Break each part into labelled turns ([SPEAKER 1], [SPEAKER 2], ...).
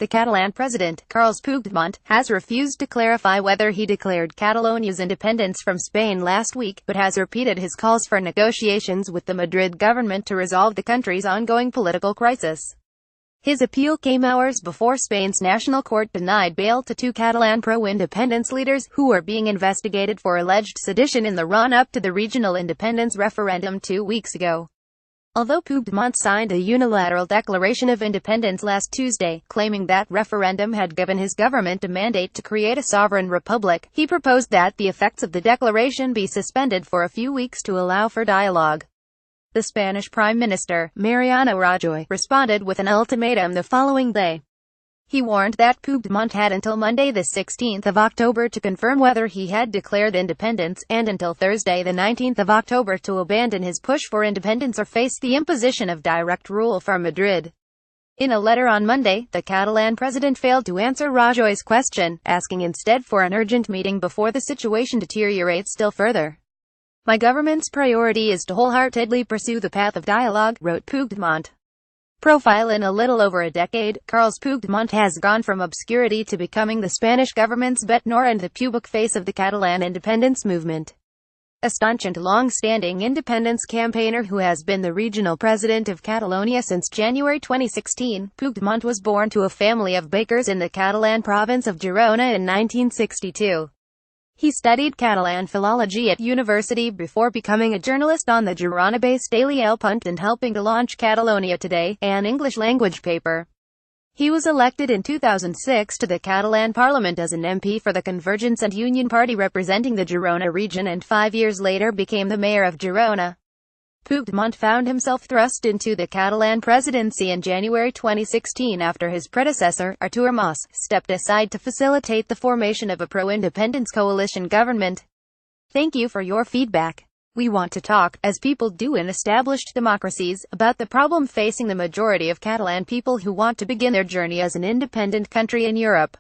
[SPEAKER 1] The Catalan president, Carles Puigdemont, has refused to clarify whether he declared Catalonia's independence from Spain last week, but has repeated his calls for negotiations with the Madrid government to resolve the country's ongoing political crisis. His appeal came hours before Spain's National Court denied bail to two Catalan pro-independence leaders, who were being investigated for alleged sedition in the run-up to the regional independence referendum 2 weeks ago. Although Puigdemont signed a unilateral declaration of independence last Tuesday, claiming that referendum had given his government a mandate to create a sovereign republic, he proposed that the effects of the declaration be suspended for a few weeks to allow for dialogue. The Spanish Prime Minister, Mariano Rajoy, responded with an ultimatum the following day. He warned that Puigdemont had until Monday the 16th of October to confirm whether he had declared independence, and until Thursday the 19th of October to abandon his push for independence or face the imposition of direct rule from Madrid. In a letter on Monday, the Catalan president failed to answer Rajoy's question, asking instead for an urgent meeting before the situation deteriorates still further. "My government's priority is to wholeheartedly pursue the path of dialogue," wrote Puigdemont. Profile: in a little over a decade, Carles Puigdemont has gone from obscurity to becoming the Spanish government's bête noire and the public face of the Catalan independence movement. A staunch and long-standing independence campaigner who has been the regional president of Catalonia since January 2016, Puigdemont was born to a family of bakers in the Catalan province of Girona in 1962. He studied Catalan philology at university before becoming a journalist on the Girona-based daily El Punt and helping to launch Catalonia Today, an English-language paper. He was elected in 2006 to the Catalan parliament as an MP for the Convergence and Union Party representing the Girona region, and 5 years later became the mayor of Girona. Puigdemont found himself thrust into the Catalan presidency in January 2016 after his predecessor, Artur Mas, stepped aside to facilitate the formation of a pro-independence coalition government. Thank you for your feedback. We want to talk, as people do in established democracies, about the problem facing the majority of Catalan people who want to begin their journey as an independent country in Europe.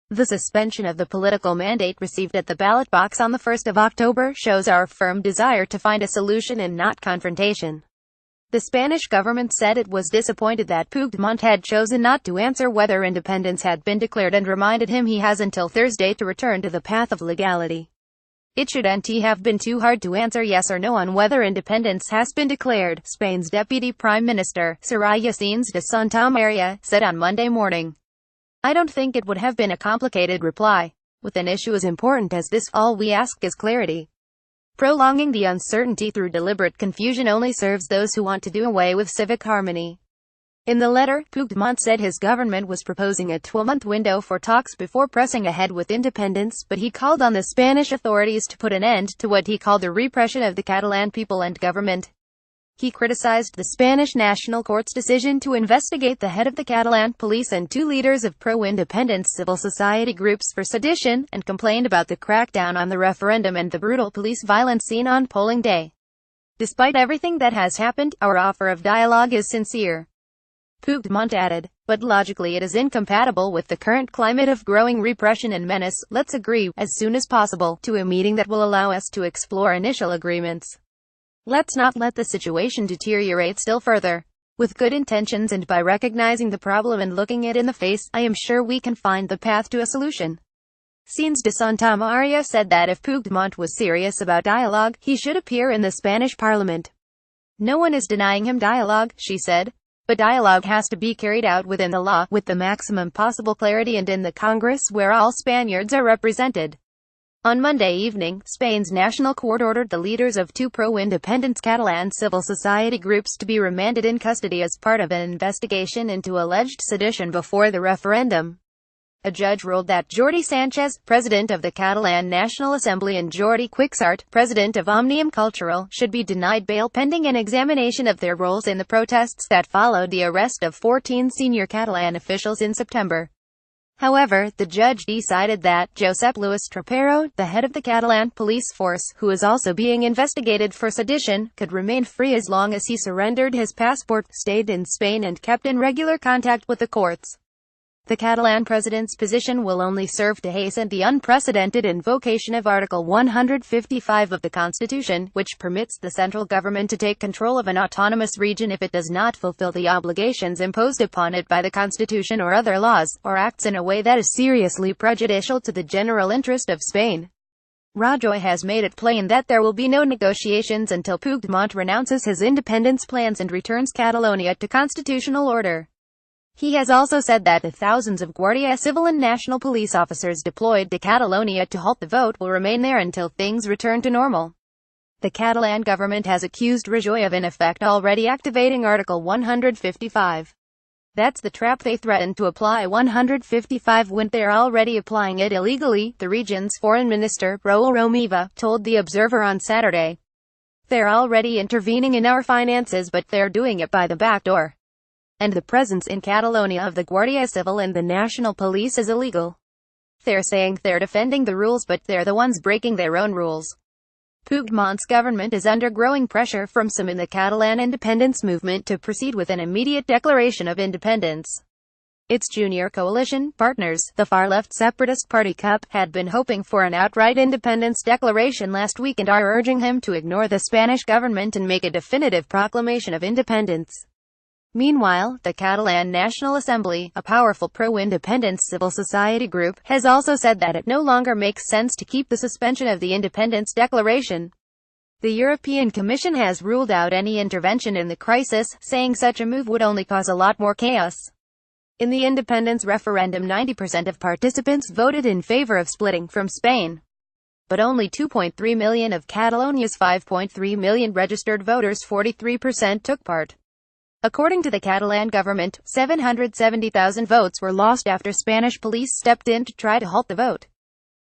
[SPEAKER 1] The suspension of the political mandate received at the ballot box on the 1st of October shows our firm desire to find a solution and not confrontation. The Spanish government said it was disappointed that Puigdemont had chosen not to answer whether independence had been declared and reminded him he has until Thursday to return to the path of legality. It shouldn't have been too hard to answer yes or no on whether independence has been declared, Spain's Deputy Prime Minister, Soraya Sáenz de Santamaría, said on Monday morning. "I don't think it would have been a complicated reply. With an issue as important as this, all we ask is clarity. Prolonging the uncertainty through deliberate confusion only serves those who want to do away with civic harmony." In the letter, Puigdemont said his government was proposing a 12-month window for talks before pressing ahead with independence, but he called on the Spanish authorities to put an end to what he called the repression of the Catalan people and government. He criticized the Spanish National Court's decision to investigate the head of the Catalan police and two leaders of pro-independence civil society groups for sedition, and complained about the crackdown on the referendum and the brutal police violence seen on polling day. "Despite everything that has happened, our offer of dialogue is sincere," Puigdemont added, "but logically it is incompatible with the current climate of growing repression and menace. Let's agree, as soon as possible, to a meeting that will allow us to explore initial agreements. Let's not let the situation deteriorate still further. With good intentions and by recognizing the problem and looking it in the face, I am sure we can find the path to a solution." Sáenz de Santamaría said that if Puigdemont was serious about dialogue, he should appear in the Spanish parliament. "No one is denying him dialogue," she said. "But dialogue has to be carried out within the law, with the maximum possible clarity and in the Congress where all Spaniards are represented." On Monday evening, Spain's National Court ordered the leaders of two pro-independence Catalan civil society groups to be remanded in custody as part of an investigation into alleged sedition before the referendum. A judge ruled that Jordi Sánchez, president of the Catalan National Assembly, and Jordi Cuixart, president of Òmnium Cultural, should be denied bail pending an examination of their roles in the protests that followed the arrest of 14 senior Catalan officials in September. However, the judge decided that Josep Luis Trapero, the head of the Catalan police force, who is also being investigated for sedition, could remain free as long as he surrendered his passport, stayed in Spain and kept in regular contact with the courts. The Catalan president's position will only serve to hasten the unprecedented invocation of Article 155 of the Constitution, which permits the central government to take control of an autonomous region if it does not fulfill the obligations imposed upon it by the Constitution or other laws, or acts in a way that is seriously prejudicial to the general interest of Spain. Rajoy has made it plain that there will be no negotiations until Puigdemont renounces his independence plans and returns Catalonia to constitutional order. He has also said that the thousands of Guardia Civil and National Police officers deployed to Catalonia to halt the vote will remain there until things return to normal. The Catalan government has accused Rajoy of in effect already activating Article 155. That's the trap they threatened to apply 155 when they're already applying it illegally, the region's foreign minister, Raúl Romeva, told The Observer on Saturday. They're already intervening in our finances, but they're doing it by the back door. And the presence in Catalonia of the Guardia Civil and the National Police is illegal. They're saying they're defending the rules, but they're the ones breaking their own rules. Puigdemont's government is under growing pressure from some in the Catalan independence movement to proceed with an immediate declaration of independence. Its junior coalition partners, the far-left separatist party CUP, had been hoping for an outright independence declaration last week and are urging him to ignore the Spanish government and make a definitive proclamation of independence. Meanwhile, the Catalan National Assembly, a powerful pro-independence civil society group, has also said that it no longer makes sense to keep the suspension of the independence declaration. The European Commission has ruled out any intervention in the crisis, saying such a move would only cause a lot more chaos. In the independence referendum, 90% of participants voted in favor of splitting from Spain. But only 2.3 million of Catalonia's 5.3 million registered voters, 43%, took part. According to the Catalan government, 770,000 votes were lost after Spanish police stepped in to try to halt the vote.